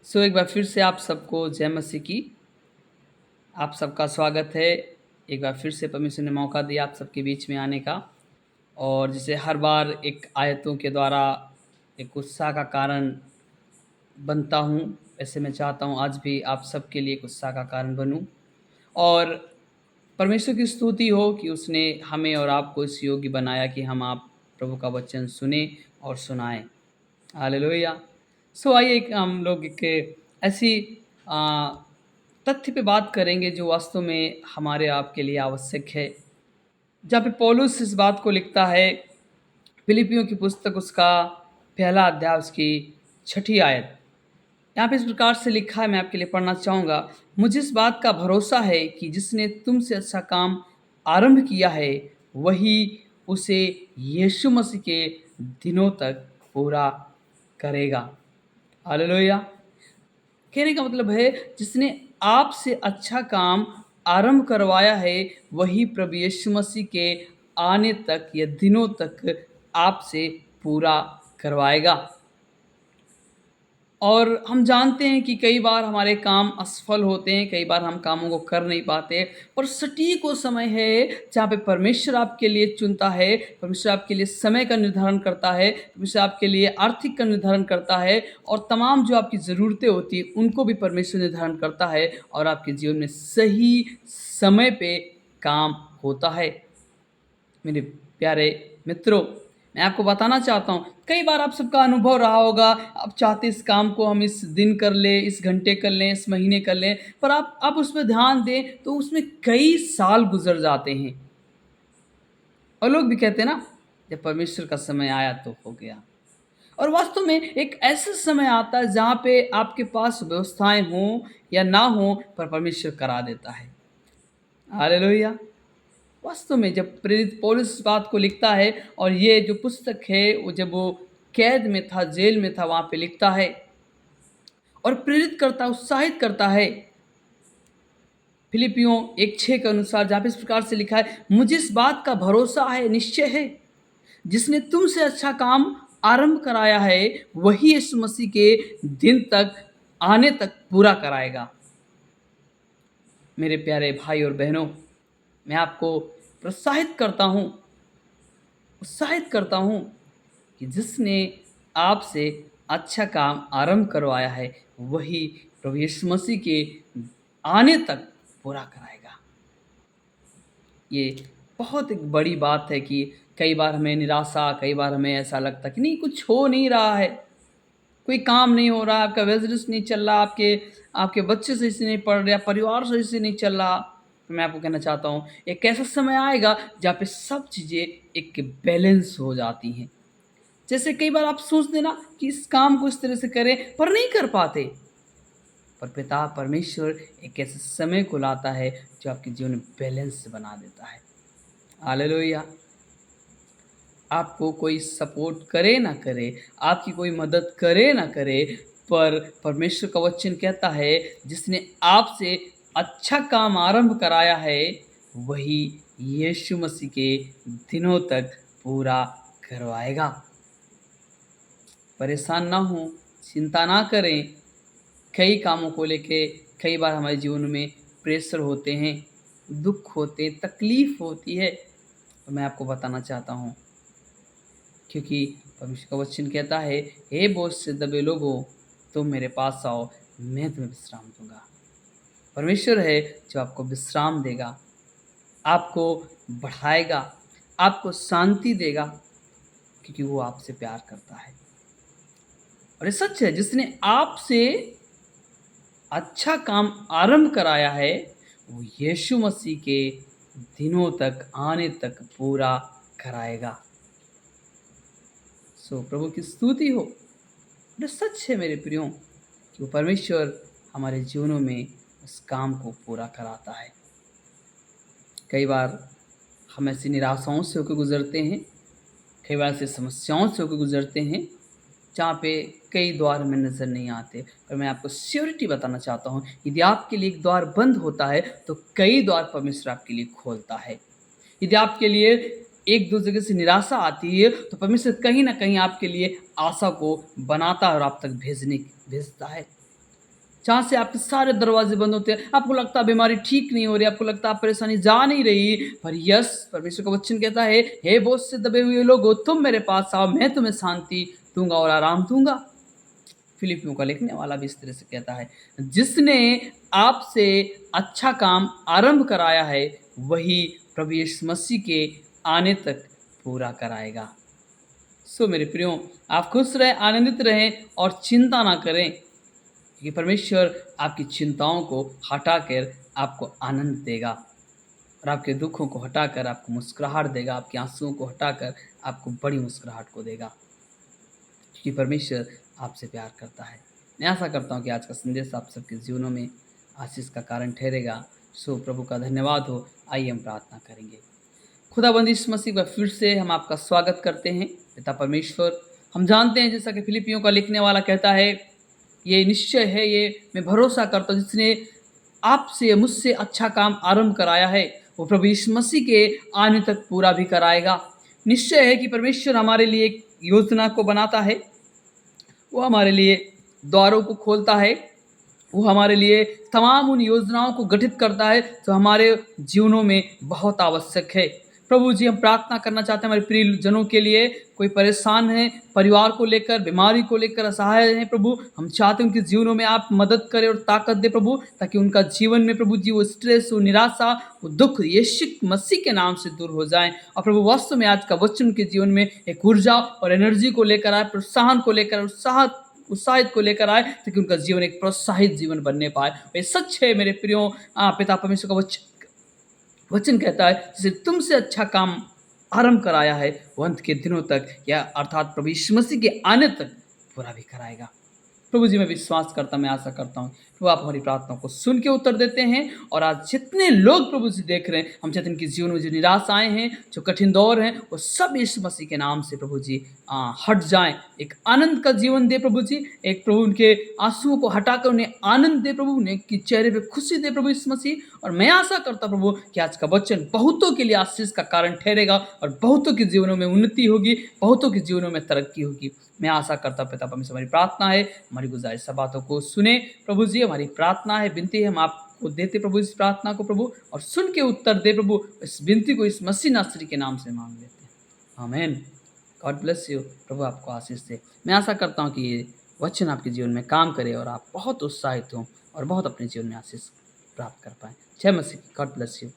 एक बार फिर से आप सबको जय मसीह की। आप सबका स्वागत है। एक बार फिर से परमेश्वर ने मौका दिया आप सबके बीच में आने का, और जैसे हर बार एक आयतों के द्वारा एक उत्साह का कारण बनता हूँ, ऐसे मैं चाहता हूँ आज भी आप सबके लिए एक उत्साह का कारण बनूँ। और परमेश्वर की स्तुति हो कि उसने हमें और आपको इस योग्य बनाया कि हम आप प्रभु का वचन सुने और सुनाएं। हालेलुया। आइए हम लोग एक ऐसी आ, तथ्य पे बात करेंगे जो वास्तव में हमारे आपके लिए आवश्यक है। जहाँ पे पौलुस इस बात को लिखता है, फिलिपियों की पुस्तक उसका पहला अध्याय उसकी 6 आयत। यहाँ पे इस प्रकार से लिखा है, मैं आपके लिए पढ़ना चाहूँगा। मुझे इस बात का भरोसा है कि जिसने तुमसे अच्छा काम आरंभ किया है वही उसे यीशु मसीह के दिनों तक पूरा करेगा। हालेलुया। कहने का मतलब है जिसने आपसे अच्छा काम आरंभ करवाया है वही प्रभु यीशु मसीह के आने तक या दिनों तक आपसे पूरा करवाएगा। और हम जानते हैं कि कई बार हमारे काम असफल होते हैं, कई बार हम कामों को कर नहीं पाते, पर सटीक वो समय है जहाँ पे परमेश्वर आपके लिए चुनता है, परमेश्वर आपके लिए समय का निर्धारण करता है, परमेश्वर आपके लिए आर्थिक का निर्धारण करता है, और तमाम जो आपकी ज़रूरतें होती हैं उनको भी परमेश्वर निर्धारण करता है, और आपके जीवन में सही समय पे काम होता है। मेरे प्यारे मित्रों, मैं आपको बताना चाहता हूँ, कई बार आप सबका अनुभव रहा होगा, आप चाहते इस काम को हम इस दिन कर लें, इस घंटे कर लें, इस महीने कर लें, पर आप उस पर ध्यान दें तो उसमें कई साल गुजर जाते हैं। और लोग भी कहते हैं ना, जब परमेश्वर का समय आया तो हो गया। और वास्तव में एक ऐसा समय आता है जहाँ पे आपके पास व्यवस्थाएं हों या ना हों, पर परमेश्वर करा देता है। हालेलुया। वास्तव में जब प्रेरित पौलुस इस बात को लिखता है, और ये जो पुस्तक है वो जब वो कैद में था, जेल में था, वहाँ पे लिखता है और प्रेरित करता, उत्साहित करता है। फिलिपियों 1:6 के अनुसार जहाँ पे इस प्रकार से लिखा है, मुझे इस बात का भरोसा है, निश्चय है, जिसने तुमसे अच्छा काम आरंभ कराया है वही यीशु मसीह के दिन तक आने तक पूरा कराएगा। मेरे प्यारे भाई और बहनों, मैं आपको प्रोत्साहित करता हूँ, उत्साहित करता हूँ कि जिसने आपसे अच्छा काम आरंभ करवाया है वही प्रभु यीशु मसीह के आने तक पूरा कराएगा। ये बहुत एक बड़ी बात है कि कई बार हमें निराशा, कई बार हमें ऐसा लगता कि नहीं, कुछ हो नहीं रहा है, कोई काम नहीं हो रहा, आपका बिजनेस नहीं चल रहा, आपके आपके बच्चे सही से नहीं पढ़ रहे, परिवार सही से नहीं चल रहा। तो मैं आपको कहना चाहता हूँ, एक ऐसा समय आएगा जहाँ पे सब चीज़ें एक बैलेंस हो जाती हैं। जैसे कई बार आप सोचते ना कि इस काम को इस तरह से करें, पर नहीं कर पाते, पर पिता परमेश्वर एक ऐसे समय को लाता है जो आपके जीवन में बैलेंस बना देता है। हालेलुया। आपको कोई सपोर्ट करे ना करे, आपकी कोई मदद करे ना करे, पर परमेश्वर का वचन कहता है जिसने आपसे अच्छा काम आरंभ कराया है वही यीशु मसीह के दिनों तक पूरा करवाएगा। परेशान ना हो, चिंता ना करें। कई कामों को लेके कई बार हमारे जीवन में प्रेशर होते हैं, दुख होते हैं, तकलीफ़ होती है। तो मैं आपको बताना चाहता हूँ, क्योंकि परमेश्वर का वचन कहता है, हे बोझ से दबे लोगों, तुम मेरे पास आओ, मैं तुम्हें विश्राम दूंगा। परमेश्वर है जो आपको विश्राम देगा, आपको बढ़ाएगा, आपको शांति देगा, क्योंकि वो आपसे प्यार करता है। और ये सच है, जिसने आपसे अच्छा काम आरंभ कराया है वो यीशु मसीह के दिनों तक आने तक पूरा कराएगा। प्रभु की स्तुति हो। ये सच है मेरे प्रियो कि वो परमेश्वर हमारे जीवनों में उस काम को पूरा कराता है। कई बार हम ऐसी निराशाओं से होकर गुजरते हैं, कई बार ऐसी समस्याओं से होकर गुजरते हैं जहाँ पे कई द्वार हमें नज़र नहीं आते, पर मैं आपको श्योरिटी बताना चाहता हूँ, यदि आपके लिए एक द्वार बंद होता है तो कई द्वार परमेश्वर आपके लिए खोलता है। यदि आपके लिए एक दो जगह से निराशा आती है तो परमेश्वर कहीं ना कहीं आपके लिए आशा को बनाता है और आप तक भेजता है। जहाँ से आपके सारे दरवाजे बंद होते हैं, आपको लगता है बीमारी ठीक नहीं हो रही, आपको लगता है परेशानी जा नहीं रही, पर यस, परमेश्वर का वचन कहता है, हे बोझ से दबे हुए लोगो, तुम मेरे पास आओ, मैं तुम्हें शांति दूंगा और आराम दूंगा। फिलिपियों का लिखने वाला भी इस तरह से कहता है, जिसने आपसे अच्छा काम आरंभ कराया है वही प्रभु यीशु मसीह के आने तक पूरा कराएगा। सो मेरे प्रियो, आप खुश रहें, आनंदित रहें और चिंता ना करें, क्योंकि परमेश्वर आपकी चिंताओं को हटाकर आपको आनंद देगा और आपके दुखों को हटाकर आपको मुस्कुराहट देगा, आपके आंसुओं को हटाकर आपको बड़ी मुस्कुराहट को देगा, क्योंकि परमेश्वर आपसे प्यार करता है। मैं आशा करता हूँ कि आज का संदेश आप सबके जीवनों में आशीष का कारण ठहरेगा। सो प्रभु का धन्यवाद हो। आइए हम प्रार्थना करेंगे। खुदाबंद यीशु मसीह का फिर से हम आपका स्वागत करते हैं। पिता परमेश्वर, हम जानते हैं जैसा कि फिलिपियों का लिखने वाला कहता है, ये निश्चय है, ये मैं भरोसा करता हूँ, जिसने आपसे मुझसे अच्छा काम आरंभ कराया है वो प्रभु यीशु मसीह के आने तक पूरा भी कराएगा। निश्चय है कि परमेश्वर हमारे लिए एक योजना को बनाता है, वो हमारे लिए द्वारों को खोलता है, वो हमारे लिए तमाम उन योजनाओं को गठित करता है जो हमारे जीवनों में बहुत आवश्यक है। प्रभु जी, हम प्रार्थना करना चाहते हैं हमारे प्रिय जनों के लिए, कोई परेशान है, परिवार को लेकर, बीमारी को लेकर असहाय हैं प्रभु, हम चाहते हैं उनके जीवनों में आप मदद करें और ताकत दे प्रभु, ताकि उनका जीवन में प्रभु जी वो स्ट्रेस, वो निराशा, वो दुख यीशु मसीह के नाम से दूर हो जाएं। और प्रभु वास्तव में आज का वचन उनके जीवन में एक ऊर्जा और एनर्जी को लेकर आए, प्रोत्साहन को लेकर, उत्साहित को लेकर आए, ताकि उनका जीवन एक प्रोत्साहित जीवन बनने पाए। ये सच है मेरे प्रियो, पिता परमेश्वर का वचन कहता है, जिसे तुमसे अच्छा काम आरंभ कराया है वो अंत के दिनों तक, या अर्थात प्रभु यीशु मसीह के आने तक पूरा भी कराएगा। प्रभु जी, मैं विश्वास करता, मैं आशा करता हूँ प्रभु आप हमारी प्रार्थनाओं को सुन के उत्तर देते हैं। और आज जितने लोग प्रभु जी देख रहे हैं, हम चाहते हैं उनके जीवन में जो निराशाएं हैं, जो कठिन दौर हैं, वो सब यीशु मसीह के नाम से प्रभु जी हट जाएं। एक आनंद का जीवन दे प्रभु जी, एक प्रभु उनके आंसुओं को हटाकर उन्हें आनंद दे प्रभु, उन्हें की चेहरे पे खुशी दे प्रभु यीशु मसीह। और मैं आशा करता प्रभु कि आज का वचन बहुतों के लिए आशीष का कारण ठहरेगा और बहुतों के जीवनों में उन्नति होगी, बहुतों के जीवनों में तरक्की होगी। मैं आशा करता पिता परमेश्वर, हमारी प्रार्थना है, हमारी गुजारिश सब बातों को सुने प्रभु जी। हमारी प्रार्थना है, विनती है, हम आपको देते प्रभु इस प्रार्थना को प्रभु, और सुन के उत्तर दे प्रभु। इस विनती को इस मसीह नासरी के नाम से मांग लेते हैं, आमीन। God bless you. प्रभु आपको आशीष दे। मैं आशा करता हूँ कि ये वचन आपके जीवन में काम करे और आप बहुत उत्साहित हों और बहुत अपने जीवन में आशीष प्राप्त कर पाएँ। जय मसीह। God bless you.